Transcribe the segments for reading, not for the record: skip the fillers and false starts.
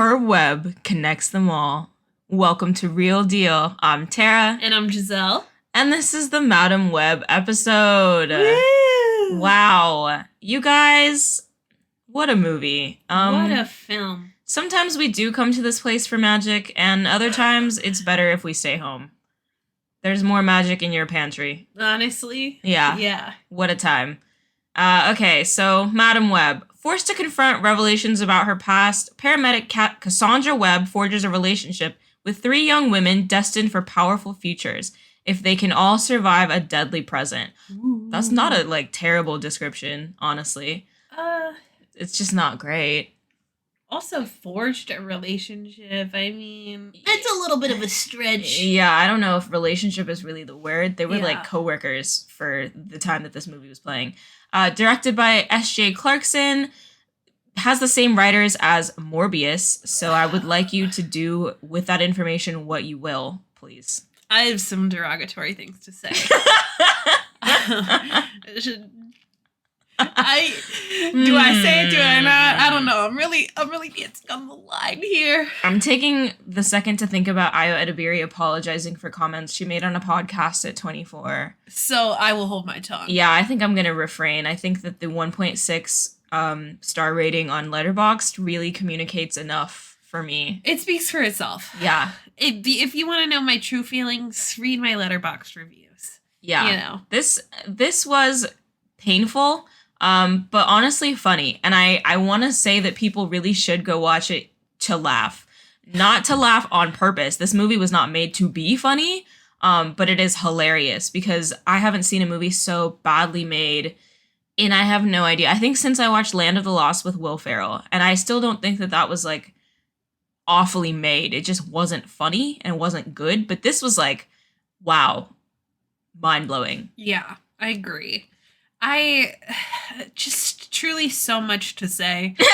Her web connects them all. Welcome to Real Deal. I'm Terra. And I'm Jazelle. And this is the Madam Web episode. Woo! Wow. You guys, what a movie. What a film. Sometimes we do come to this place for magic, and other times it's better if we stay home. There's more magic in your pantry. Honestly? Yeah. Yeah. What a time. Okay, so Madam Web. Forced to confront revelations about her past, paramedic Cassandra Webb forges a relationship with three young women destined for powerful futures if they can all survive a deadly present. Ooh. That's not a, terrible description, honestly. It's just not great. Also forged a relationship. I mean, it's a little bit of a stretch. Yeah, I don't know if relationship is really the word. They were co-workers for the time that this movie was playing. Directed by S.J. Clarkson, has the same writers as Morbius, so I would like you to do with that information what you will, please. I have some derogatory things to say. Do I say it? Do I not? I don't know. I'm really dancing on the line here. I'm taking the second to think about Ayo Edebiri apologizing for comments she made on a podcast at 24. So I will hold my tongue. Yeah, I think I'm gonna refrain. I think that the 1.6 star rating on Letterboxd really communicates enough for me. It speaks for itself. Yeah. If you want to know my true feelings, read my Letterboxd reviews. Yeah. You know. This was painful. But honestly funny. And I want to say that people really should go watch it to laugh. Not to laugh on purpose. This movie was not made to be funny, but it is hilarious because I haven't seen a movie so badly made, and I have no idea. I think since I watched Land of the Lost with Will Ferrell, and I still don't think that was awfully made. It just wasn't funny and wasn't good, but this was wow, mind-blowing. Yeah, I agree. I just truly so much to say. When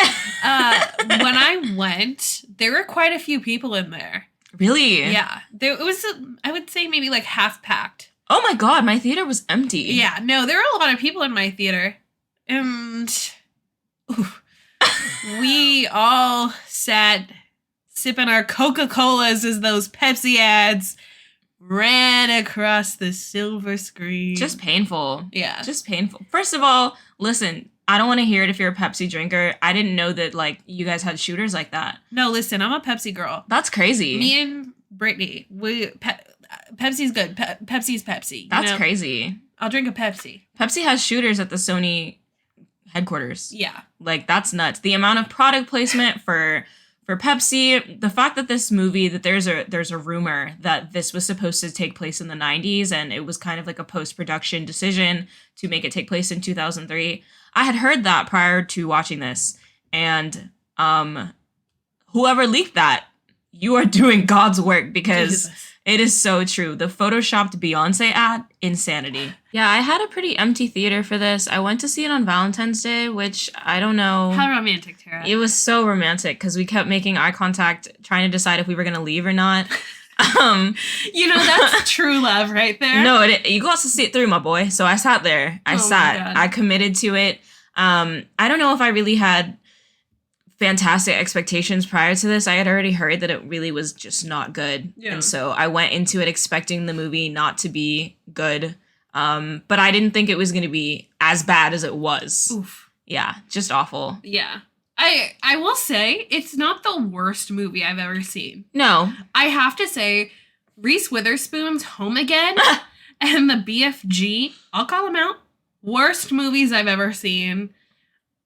I went, there were quite a few people in there. Really? Yeah. It was, I would say maybe half packed. Oh my God, my theater was empty. Yeah, no, there were a lot of people in my theater. And we all sat sipping our Coca-Colas as those Pepsi ads ran across the silver screen. Just painful. Yeah. Just painful. First of all, listen, I don't want to hear it if you're a Pepsi drinker. I didn't know that, you guys had shooters like that. No, listen, I'm a Pepsi girl. That's crazy. Me and Brittany, Pepsi's good. Pepsi's Pepsi. That's crazy. I'll drink a Pepsi. Pepsi has shooters at the Sony headquarters. Yeah. That's nuts. The amount of product placement for Pepsi, the fact that this movie, that there's a rumor that this was supposed to take place in the 90s and it was kind of a post-production decision to make it take place in 2003. I had heard that prior to watching this, and whoever leaked that, you are doing God's work because it is so true. The photoshopped Beyonce ad, insanity. Yeah, I had a pretty empty theater for this. I went to see it on Valentine's Day, which I don't know. How romantic, Tara. It was so romantic because we kept making eye contact, trying to decide if we were going to leave or not. That's true love right there. No, you got to see it through, my boy. So I sat there. I committed to it. I don't know if I really had fantastic expectations prior to this. I had already heard that it really was just not good. Yeah. And so I went into it expecting the movie not to be good. But I didn't think it was going to be as bad as it was. Oof. Yeah, just awful. Yeah. I will say it's not the worst movie I've ever seen. No. I have to say Reese Witherspoon's Home Again and the BFG, I'll call them out, worst movies I've ever seen.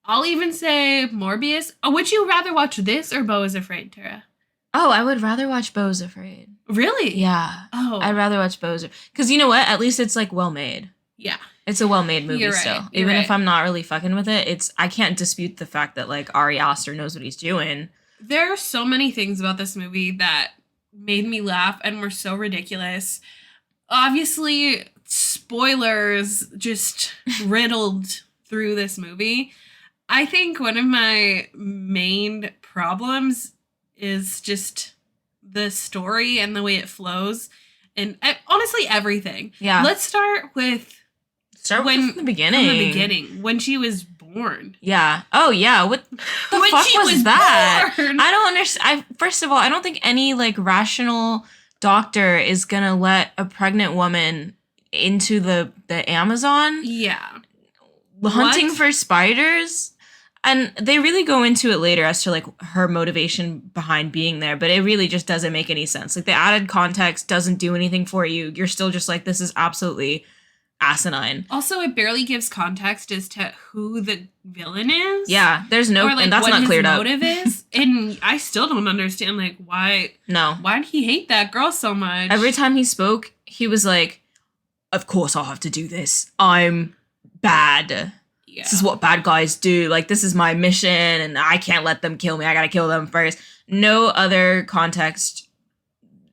I'll even say Morbius. Oh, would you rather watch this or Beau is Afraid, Tara? Oh, I would rather watch Beau is Afraid. Really? Yeah. Oh. I'd rather watch Beau is Afraid. Because you know what? At least it's well made. Yeah. It's a well-made movie. You're still. Right. Even if I'm not really fucking with it, I can't dispute the fact that Ari Aster knows what he's doing. There are so many things about this movie that made me laugh and were so ridiculous. Obviously, spoilers just riddled through this movie. I think one of my main problems is just the story and the way it flows. And honestly, everything. Yeah. Let's start with from the beginning. From the beginning. When she was born. born. Yeah. Oh, yeah. What the When fuck she was that? born. I don't understand. First of all, I don't think any like rational doctor is gonna let a pregnant woman into the Amazon Yeah. hunting What? for spiders. And they really go into it later as to like her motivation behind being there, but it really just doesn't make any sense. Like the added context doesn't do anything for you. You're still just like, this is absolutely asinine. Also, it barely gives context as to who the villain is. Yeah, there's no, or like and that's what not his cleared up. motive is. And I still don't understand like why did he hate that girl so much? Every time he spoke, he was like, of course I'll have to do this. I'm bad. Yeah. This is what bad guys do. Like, this is my mission, and I can't let them kill me. I gotta kill them first. No other context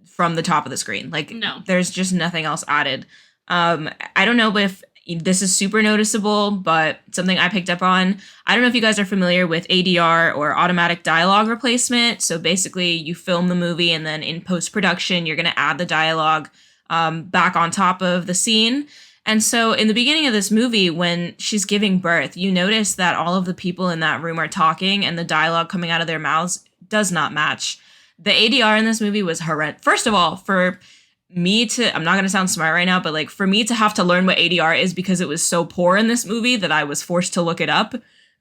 from the top of the screen. Like, no. There's just nothing else added. I don't know if this is super noticeable, but something I picked up on. I don't know if you guys are familiar with ADR or automatic dialogue replacement. So basically, you film the movie, and then in post-production, you're gonna add the dialogue back on top of the scene. And so in the beginning of this movie, when she's giving birth, you notice that all of the people in that room are talking and the dialogue coming out of their mouths does not match. The ADR in this movie was horrendous. First of all, for me to, I'm not going to sound smart right now, but like for me to have to learn what ADR is because it was so poor in this movie that I was forced to look it up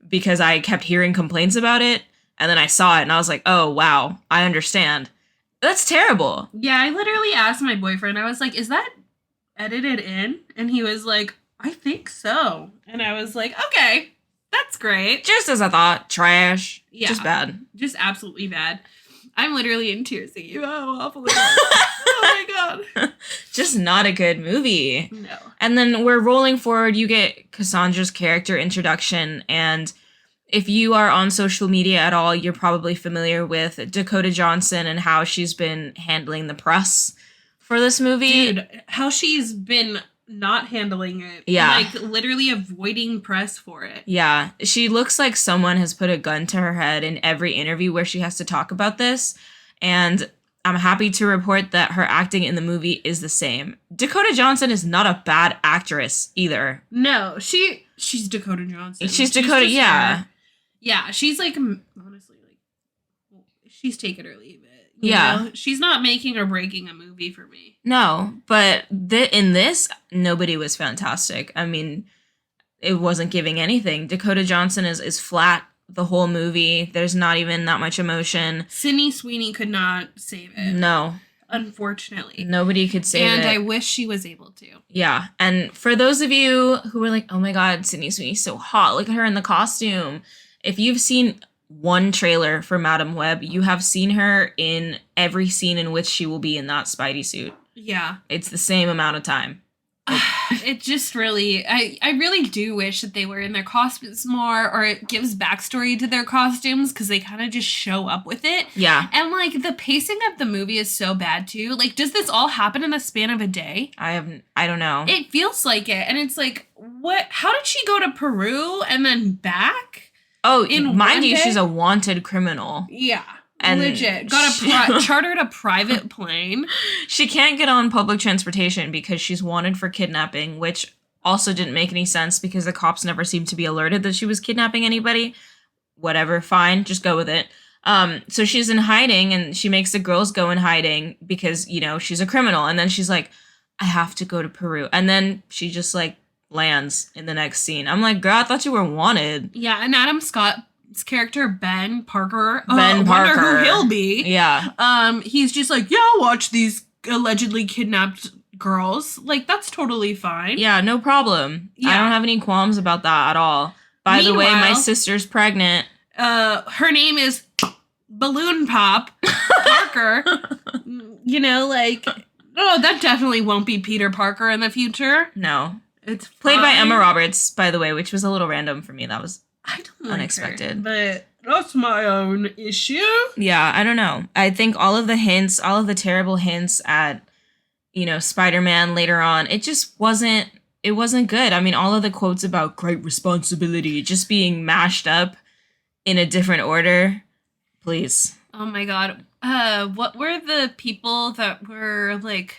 because I kept hearing complaints about it. And then I saw it and I was like, oh, wow, I understand. That's terrible. Yeah, I literally asked my boyfriend, I was like, is that edited in? And he was like, I think so. And I was like, okay, that's great. Just as I thought. Trash. Yeah. Just bad. Just absolutely bad. I'm literally in tears thinking about how awful it is. Oh my god. Just not a good movie. No. And then we're rolling forward. You get Cassandra's character introduction. And if you are on social media at all, you're probably familiar with Dakota Johnson and how she's been handling the press for this movie. Dude, how she's been not handling it. Yeah. Like, literally avoiding press for it. Yeah. She looks like someone has put a gun to her head in every interview where she has to talk about this. And I'm happy to report that her acting in the movie is the same. Dakota Johnson is not a bad actress either. No, she's Dakota Johnson. She's Dakota, yeah. Her. Yeah, she's like, honestly, like, she's take it or leave it. You know? She's not making or breaking a movie for me. No, but in this, nobody was fantastic. I mean, it wasn't giving anything. Dakota Johnson is flat the whole movie. There's not even that much emotion. Sydney Sweeney could not save it. No. Unfortunately. Nobody could save it. And I wish she was able to. Yeah. And for those of you who were like, oh my God, Sydney Sweeney's so hot. Look at her in the costume. If you've seen one trailer for Madam Web, you have seen her in every scene in which she will be in that Spidey suit. Yeah. It's the same amount of time. It just really, I really do wish that they were in their costumes more, or it gives backstory to their costumes because they kind of just show up with it. Yeah. And like the pacing of the movie is so bad too. Like, does this all happen in the span of a day? I don't know. It feels like it. And it's like, what? How did she go to Peru and then back? Oh, in mind you, day? she's a wanted criminal. Yeah. And legit. Got chartered a private plane. She can't get on public transportation because she's wanted for kidnapping, which also didn't make any sense because the cops never seemed to be alerted that she was kidnapping anybody. Whatever, fine, just go with it. So she's in hiding and she makes the girls go in hiding because, you know, she's a criminal. And then she's like, I have to go to Peru. And then she just like lands in the next scene. I'm like, girl, I thought you were wanted. Yeah, and Adam Scott's character, Ben Parker. Ben Parker. Wonder who he'll be. Yeah. He's just like, yeah, I'll watch these allegedly kidnapped girls. Like, that's totally fine. Yeah, no problem. Yeah. I don't have any qualms about that at all. By the way, my sister's pregnant. Her name is Balloon Pop Parker. You know, like, oh, that definitely won't be Peter Parker in the future. No. It's played by Emma Roberts, by the way, which was a little random for me. That was I don't unexpected. Like her, but that's my own issue. Yeah, I don't know. I think all of the terrible hints at, you know, Spider-Man later on, it wasn't good. I mean, all of the quotes about great responsibility just being mashed up in a different order. Please. Oh my god. What were the people that were like,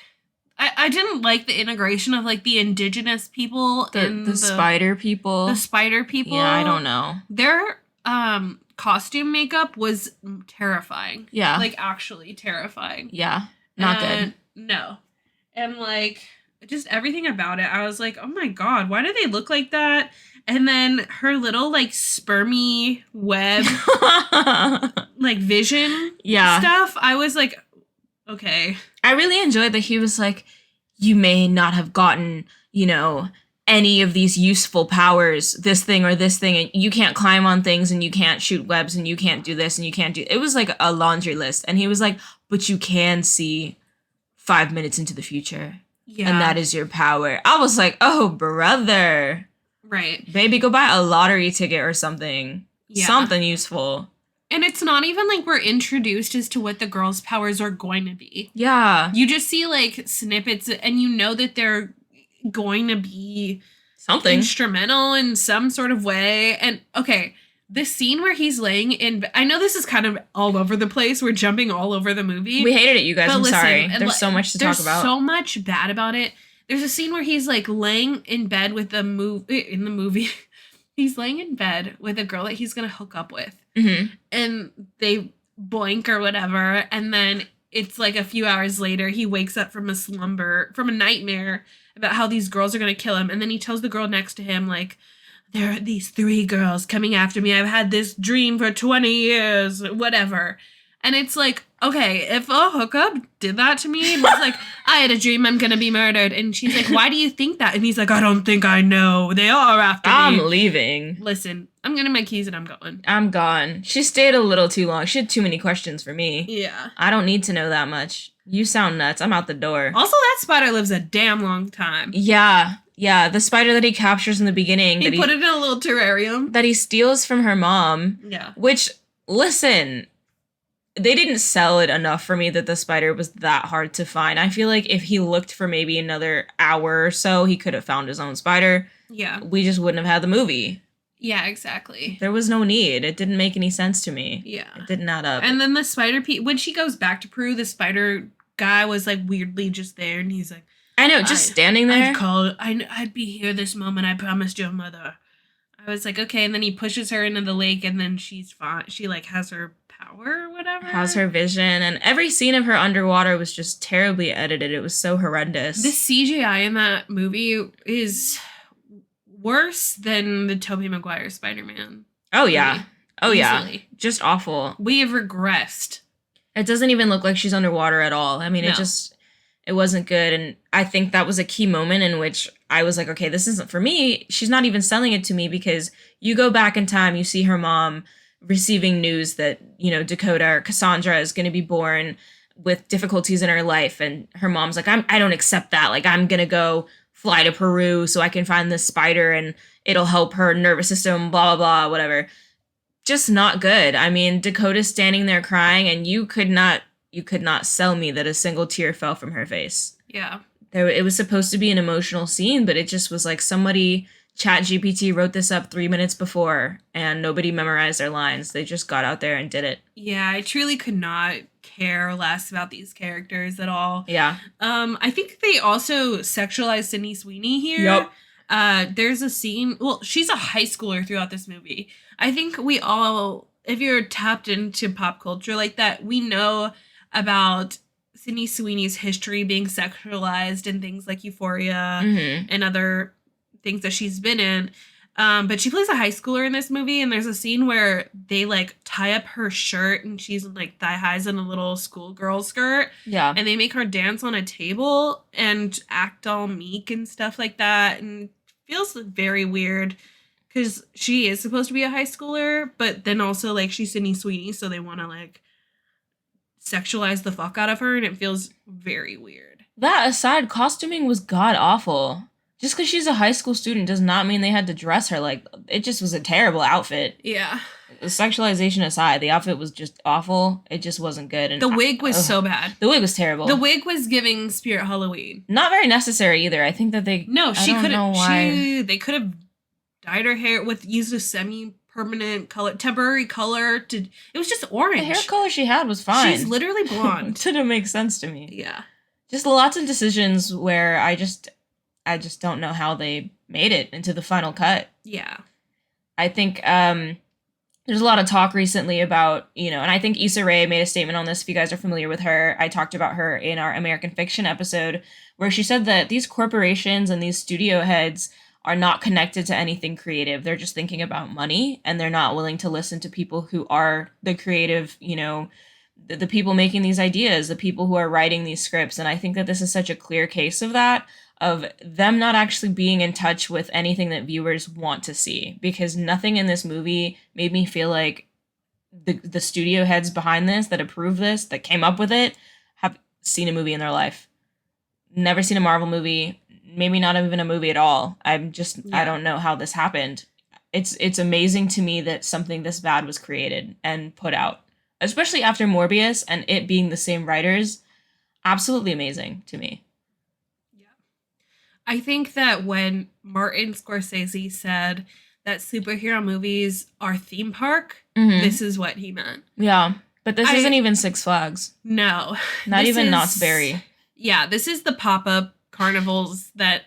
I didn't like the integration of like the indigenous people and the spider people. The spider people. Yeah, I don't know. Their costume makeup was terrifying. Yeah. Like actually terrifying. Yeah. Not good. No. And like just everything about it, I was like, oh my god, why do they look like that? And then her little like spermy web like vision stuff, I was like, okay. I really enjoyed that he was like, you may not have gotten, you know, any of these useful powers, this thing or this thing, and you can't climb on things and you can't shoot webs and you can't do this and you can't do... It was like a laundry list. And he was like, but you can see 5 minutes into the future. Yeah. And that is your power. I was like, oh, brother. Right. Baby, go buy a lottery ticket or something. Yeah. Something useful. And it's not even like we're introduced as to what the girls' powers are going to be. Yeah. You just see like snippets and you know that they're going to be something instrumental in some sort of way. And okay, the scene where he's laying in, I know this is kind of all over the place. We're jumping all over the movie. We hated it, you guys. I'm sorry. There's so much to talk about. There's so much bad about it. There's a scene where he's like laying in bed with in the movie. He's laying in bed with a girl that he's going to hook up with. Mm-hmm. And they boink or whatever. And then it's like a few hours later, he wakes up from a nightmare about how these girls are going to kill him. And then he tells the girl next to him, like, there are these 3 girls coming after me. I've had this dream for 20 years, whatever. And it's like, okay, if a hookup did that to me and was like, I had a dream I'm going to be murdered. And she's like, why do you think that? And he's like, I don't think I know. They are after me. I'm leaving. Listen, I'm getting my keys and I'm going. I'm gone. She stayed a little too long. She had too many questions for me. Yeah. I don't need to know that much. You sound nuts. I'm out the door. Also, that spider lives a damn long time. Yeah. Yeah, the spider that he captures in the beginning. He put it in a little terrarium. That he steals from her mom. Yeah. Which, listen, they didn't sell it enough for me that the spider was that hard to find. I feel like if he looked for maybe another hour or so, he could have found his own spider. Yeah. We just wouldn't have had the movie. Yeah, exactly. There was no need. It didn't make any sense to me. Yeah. It didn't add up. And then the spider, when she goes back to Peru, the spider guy was like weirdly just there and he's like, I know, just standing there. I'd be here this moment. I promised your mother. I was like, okay. And then he pushes her into the lake and then she's fine. She like has her power or whatever. Has her vision. And every scene of her underwater was just terribly edited. It was so horrendous. The CGI in that movie is worse than the Tobey Maguire Spider-Man. Oh, yeah. Movie. Oh, Easily. yeah. Just awful. We have regressed. It doesn't even look like she's underwater at all. I mean, No. It wasn't good. And I think that was a key moment in which I was like, okay, this isn't for me. She's not even selling it to me because you go back in time, you see her mom receiving news that, you know, Dakota or Cassandra is going to be born with difficulties in her life. And her mom's like, I don't accept that. Like, I'm going to go fly to Peru so I can find this spider and it'll help her nervous system, blah, blah, blah, whatever. Just not good. I mean, Dakota's standing there crying and you could not sell me that a single tear fell from her face. Yeah. It was supposed to be an emotional scene, but it just was like somebody, ChatGPT wrote this up 3 minutes before and nobody memorized their lines. They just got out there and did it. Yeah, I truly could not care less about these characters at all. Yeah. I think they also sexualized Sydney Sweeney here. Yep. There's a scene, well, she's a high schooler throughout this movie. I think we all, if you're tapped into pop culture like that, we know about Sydney Sweeney's history being sexualized in things like Euphoria and other things that she's been in. But she plays a high schooler in this movie, and there's a scene where they like tie up her shirt and she's in like thigh highs in a little schoolgirl skirt. Yeah. And they make her dance on a table and act all meek and stuff like that. And it feels very weird because she is supposed to be a high schooler, but then also like she's Sydney Sweeney, so they want to like sexualize the fuck out of her, and it feels very weird. That aside, costuming was god awful. Just because she's a high school student does not mean they had to dress her like... It just was a terrible outfit. Yeah. The sexualization aside, the outfit was just awful. It just wasn't good. And the wig was so bad. The wig was terrible. The wig was giving Spirit Halloween. Not very necessary either. I think that they... No, she could have... They could have dyed her hair used a semi-permanent color, temporary color to... It was just orange. The hair color she had was fine. She's literally blonde. It didn't make sense to me. Yeah. just lots of decisions where I just don't know how they made it into the final cut. Yeah. I think there's a lot of talk recently about, and I think Issa Rae made a statement on this if you guys are familiar with her. I talked about her in our American Fiction episode where she said that these corporations and these studio heads are not connected to anything creative. They're just thinking about money, and they're not willing to listen to people who are the creative, the people making these ideas, the people who are writing these scripts. And I think that this is such a clear case of that, of them not actually being in touch with anything that viewers want to see, because nothing in this movie made me feel like the studio heads behind this, that approved this, that came up with it, have seen a movie in their life. Never seen a Marvel movie, maybe not even a movie at all. I don't know how this happened. It's amazing to me that something this bad was created and put out, especially after Morbius and it being the same writers. Absolutely amazing to me. I think that when Martin Scorsese said that superhero movies are theme park, this is what he meant. Yeah, but this isn't even Six Flags. No. Not even Knott's Berry. Yeah, this is the pop-up carnivals that,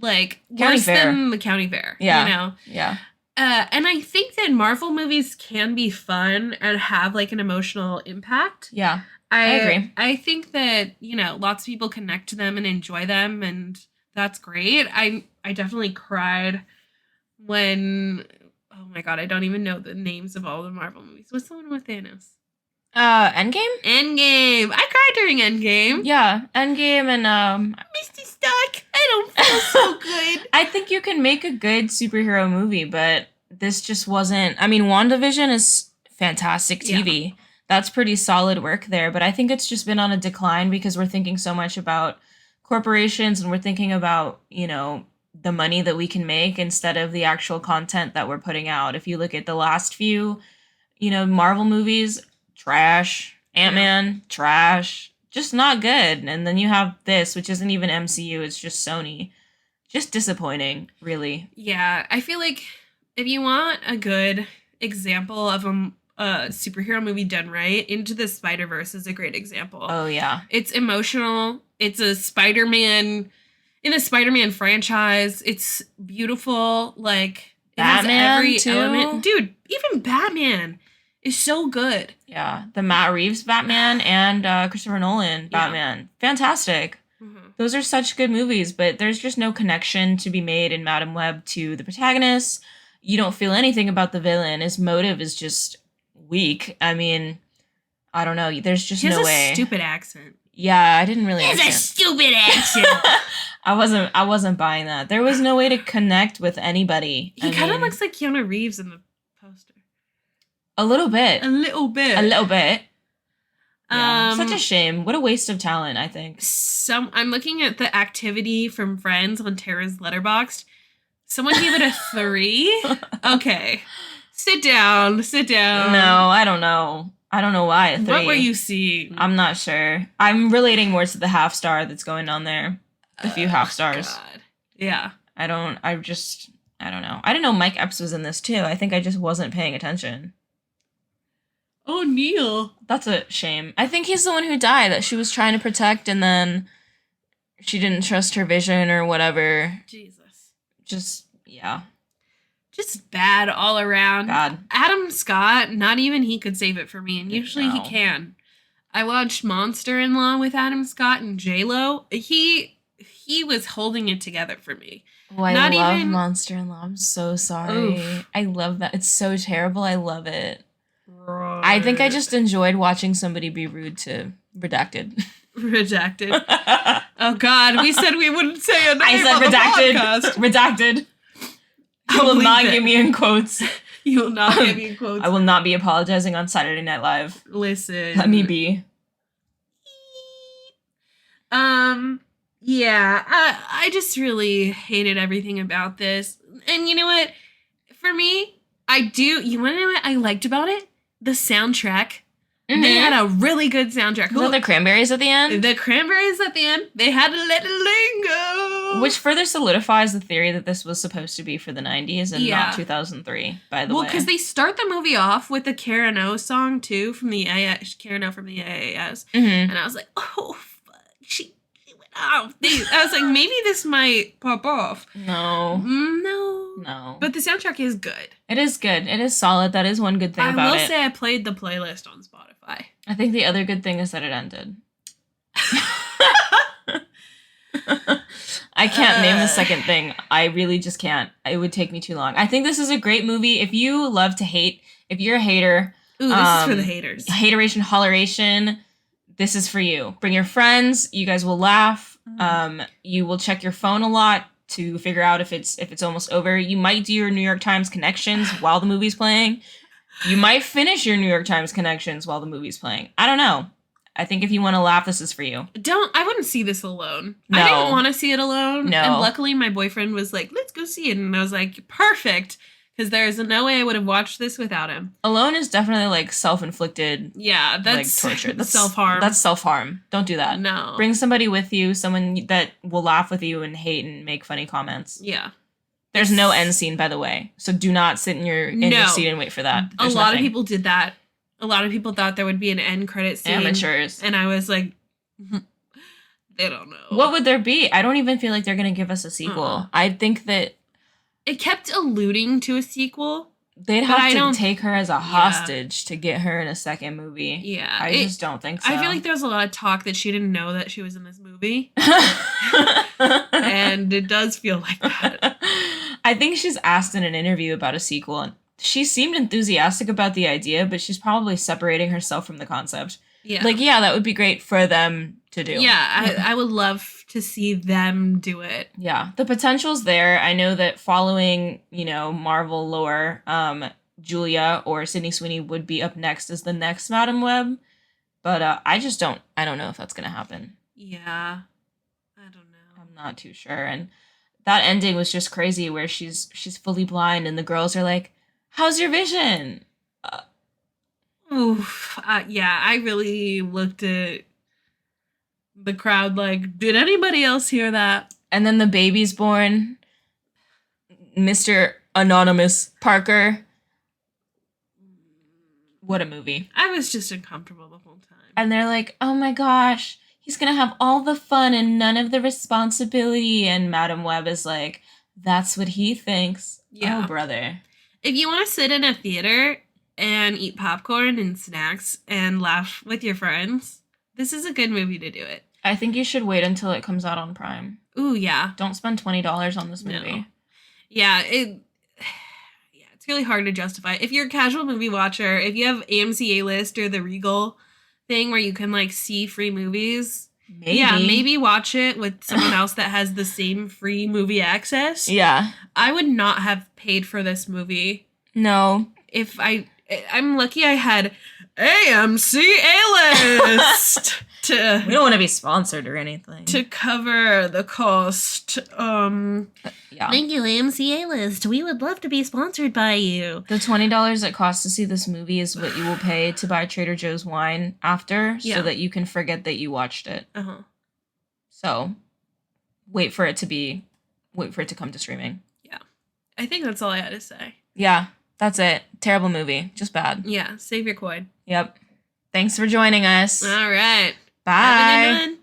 like, County worse fair. than the county fair. Yeah. Yeah. And I think that Marvel movies can be fun and have, like, an emotional impact. Yeah, I agree. I think that, lots of people connect to them and enjoy them, and that's great. I definitely cried when, oh my god, I don't even know the names of all the Marvel movies. What's the one with Thanos? Endgame? Endgame. I cried during Endgame. Yeah, Endgame and Misty Stark. I don't feel so good. I think you can make a good superhero movie, but this just wasn't. I mean, WandaVision is fantastic TV. Yeah. That's pretty solid work there, but I think it's just been on a decline because we're thinking so much about corporations and we're thinking about, the money that we can make instead of the actual content that we're putting out. If you look at the last few, Marvel movies, trash. Ant-Man, trash. Just not good. And then you have this, which isn't even MCU, it's just Sony. Just disappointing, really. Yeah, I feel like if you want a good example of a superhero movie done right, Into the Spider-Verse is a great example. Oh, yeah. It's emotional. It's a Spider-Man, in the Spider-Man franchise. It's beautiful. Like, Batman, it has every too? element. Dude, even Batman is so good. Yeah, the Matt Reeves Batman and Christopher Nolan Batman. Yeah. Fantastic. Mm-hmm. Those are such good movies, but there's just no connection to be made in Madam Web to the protagonist. You don't feel anything about the villain. His motive is just weak. I mean, I don't know. There's just no way. He has a stupid accent. Yeah, I didn't really understand. He has a stupid accent. I wasn't buying that. There was no way to connect with anybody. He kind of looks like Keanu Reeves in the poster. A little bit. A little bit. A little bit. Yeah. Such a shame. What a waste of talent, I think. I'm looking at the activity from friends on Terra's Letterboxd. Someone gave it a 3. Okay. Sit down. No, I don't know. I don't know why a 3. What were you seeing? I'm not sure. I'm relating more to the half star that's going on there. The few half stars. God. Yeah. I don't know. I didn't know Mike Epps was in this too. I think I just wasn't paying attention. Oh, Neil. That's a shame. I think he's the one who died that she was trying to protect and then she didn't trust her vision or whatever. Jesus. Just, yeah. Just bad all around. Bad. Adam Scott, not even he could save it for me, and usually he can. I watched Monster-in-Law with Adam Scott and J-Lo. He was holding it together for me. Oh, I love Monster-in-Law. I'm so sorry. Oof. I love that. It's so terrible. I love it. Right. I think I just enjoyed watching somebody be rude to Redacted. Redacted. Oh, God. We said we wouldn't say a name I said on Redacted. The podcast. Redacted. You will not get me in quotes. You will not get me in quotes. I will not be apologizing on Saturday Night Live. Listen. Let me be. Yeah, I just really hated everything about this. And you know what? For me, you want to know what I liked about it? The soundtrack. Mm-hmm. They had a really good soundtrack. Was that the Cranberries at the end? The Cranberries at the end. They had to let it linger. Which further solidifies the theory that this was supposed to be for the 90s and not 2003, by the way. Well, because they start the movie off with the Karen O song, too, from the Karen O from the AAS. Mm-hmm. And I was like, oh, fuck. she went off. I was like, maybe this might pop off. No. No. But the soundtrack is good. It is good. It is solid. That is one good thing about it. I will say I played the playlist on Spotify. I think the other good thing is that it ended. I can't name the second thing. I really just can't. It would take me too long. I think this is a great movie. If you love to hate, if you're a hater. Ooh, this is for the haters. Hateration, holleration. This is for you. Bring your friends. You guys will laugh. You will check your phone a lot to figure out if it's almost over. You might do your New York Times connections while the movie's playing. You might finish your New York Times connections while the movie's playing. I don't know. I think if you want to laugh, this is for you. I wouldn't see this alone. No. I didn't want to see it alone. No. And luckily my boyfriend was like, let's go see it. And I was like, perfect. Because there's no way I would have watched this without him. Alone is definitely like self-inflicted. Yeah, that's like torture. That's self-harm. That's self-harm. Don't do that. No. Bring somebody with you, someone that will laugh with you and hate and make funny comments. Yeah. There's no end scene, by the way. So do not sit in your seat and wait for that. There's a lot of people did that. A lot of people thought there would be an end credit scene. Amateurs. And I was like, they don't know. What would there be? I don't even feel like they're going to give us a sequel. I think that it kept alluding to a sequel. They'd have to take her as a hostage to get her in a second movie. Yeah. I just don't think so. I feel like there was a lot of talk that she didn't know that she was in this movie. And it does feel like that. I think she's asked in an interview about a sequel, and she seemed enthusiastic about the idea, but she's probably separating herself from the concept. Yeah. Like, yeah, that would be great for them to do. Yeah, I would love to see them do it. Yeah, the potential's there. I know that following, Marvel lore, Julia or Sydney Sweeney would be up next as the next Madam Web, but I don't know if that's going to happen. Yeah, I don't know. I'm not too sure. And that ending was just crazy where she's fully blind and the girls are like, how's your vision? Yeah, I really looked at the crowd like, did anybody else hear that? And then the baby's born. Mr. Anonymous Parker. What a movie. I was just uncomfortable the whole time. And they're like, oh my gosh, he's going to have all the fun and none of the responsibility. And Madam Web is like, that's what he thinks. Yeah. Oh, brother. If you want to sit in a theater and eat popcorn and snacks and laugh with your friends, this is a good movie to do it. I think you should wait until it comes out on Prime. Ooh, yeah. Don't spend $20 on this movie. No. Yeah, it's really hard to justify. If you're a casual movie watcher, if you have AMC A-List or the Regal thing where you can like see free movies, maybe watch it with someone else that has the same free movie access. Yeah. I would not have paid for this movie. No. If I'm lucky I had AMC A-List we don't want to be sponsored or anything. To cover the cost. Yeah. Thank you, AMC A-List. We would love to be sponsored by you. The $20 it costs to see this movie is what you will pay to buy Trader Joe's wine after so that you can forget that you watched it. Uh-huh. So wait for it to come to streaming. Yeah. I think that's all I had to say. Yeah. That's it. Terrible movie. Just bad. Yeah. Save your coin. Yep. Thanks for joining us. All right. Bye. Have a good one.